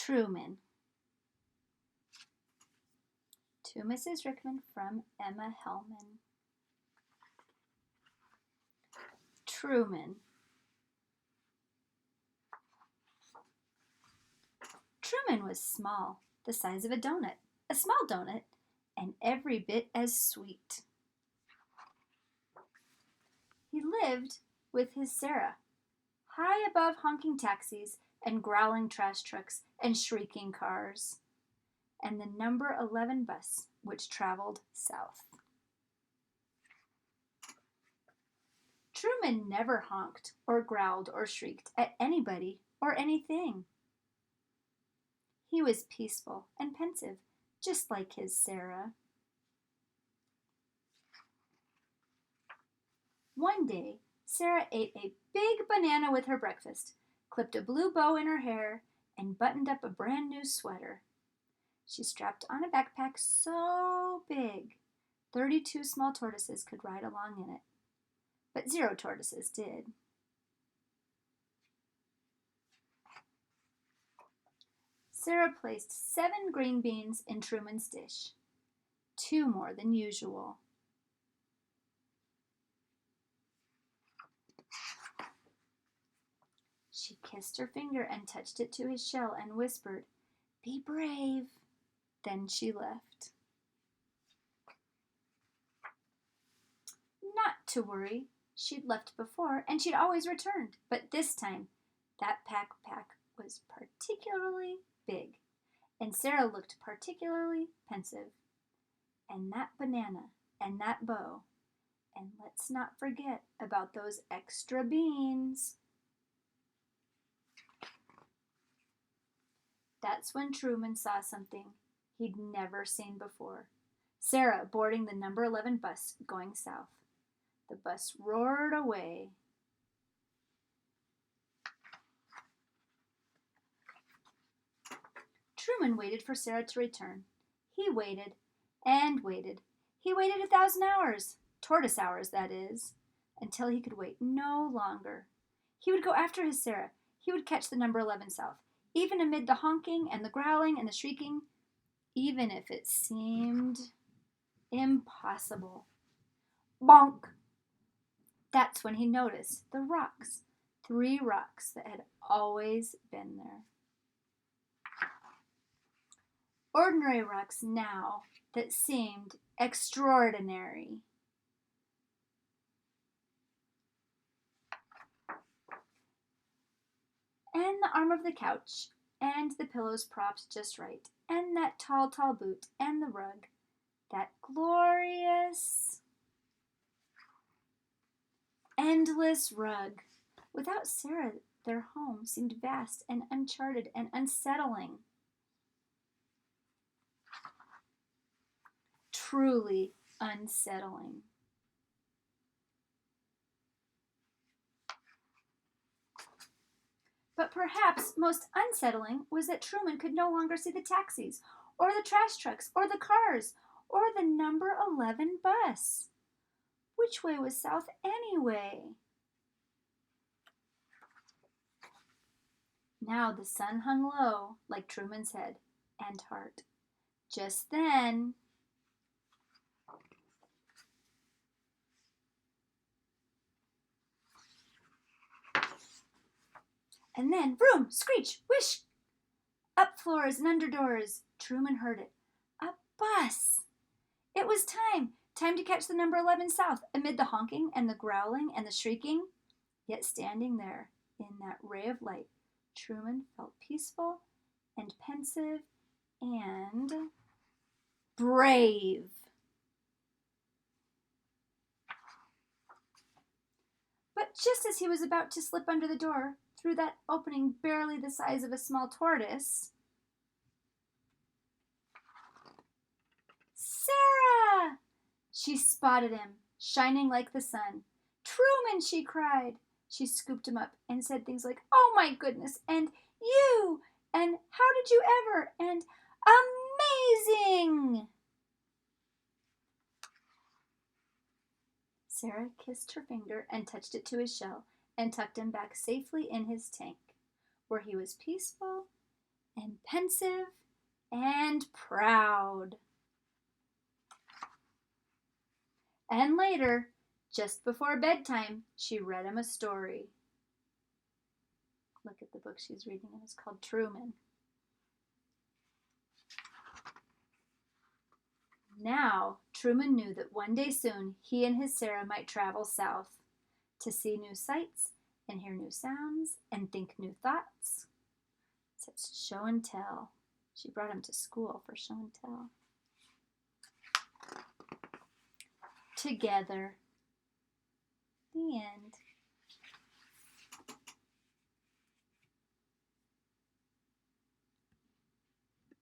Truman. To Mrs. Rickman from Emma Hellman. Truman. Truman was small, the size of a small donut, and every bit as sweet. He lived with his Sarah, high above honking taxis and growling trash trucks and shrieking cars, and the number 11 bus, which traveled south. Truman never honked or growled or shrieked at anybody or anything. He was peaceful and pensive, just like his Sarah. One day, Sarah ate a big banana with her breakfast, clipped a blue bow in her hair, and buttoned up a brand new sweater. She strapped on a backpack so big, 32 small tortoises could ride along in it. But 0 tortoises did. Sarah placed 7 green beans in Truman's dish, 2 more than usual. She kissed her finger and touched it to his shell and whispered, "Be brave." Then she left. Not to worry. She'd left before, and she'd always returned. But this time, that backpack was particularly big, and Sarah looked particularly pensive. And that banana, and that bow, and let's not forget about those extra beans. That's when Truman saw something he'd never seen before. Sarah boarding the number 11 bus going south. The bus roared away. Truman waited for Sarah to return. He waited and waited. He waited 1,000 hours, tortoise hours, that is, until he could wait no longer. He would go after his Sarah. He would catch the number 11 south, even amid the honking and the growling and the shrieking, even if it seemed impossible. Bonk! That's when he noticed the rocks, 3 rocks that had always been there. Ordinary rocks now that seemed extraordinary. And the arm of the couch, and the pillows propped just right, and that tall, tall boot, and the rug, that glorious, endless rug. Without Sarah, their home seemed vast and uncharted and unsettling. Truly unsettling. But perhaps most unsettling was that Truman could no longer see the taxis, or the trash trucks, or the cars, or the number 11 bus. Which way was south anyway? Now the sun hung low like Truman's head and heart. Just then, and then, vroom, screech, whish! Up floors and under doors. Truman heard it. A bus! It was time to catch the number 11 south amid the honking and the growling and the shrieking. Yet standing there in that ray of light, Truman felt peaceful and pensive and brave. But just as he was about to slip under the door, through that opening barely the size of a small tortoise, Sarah! She spotted him, shining like the sun. "Truman," she cried. She scooped him up and said things like, "Oh my goodness," and "you," and "how did you ever," and "amazing." Sarah kissed her finger and touched it to his shell and tucked him back safely in his tank, where he was peaceful and pensive and proud. And later, just before bedtime, she read him a story. Look at the book she's reading. It's called Truman. Now, Truman knew that one day soon he and his Sarah might travel south to see new sights and hear new sounds and think new thoughts. So it's show and tell. She brought him to school for show and tell. Together. The end.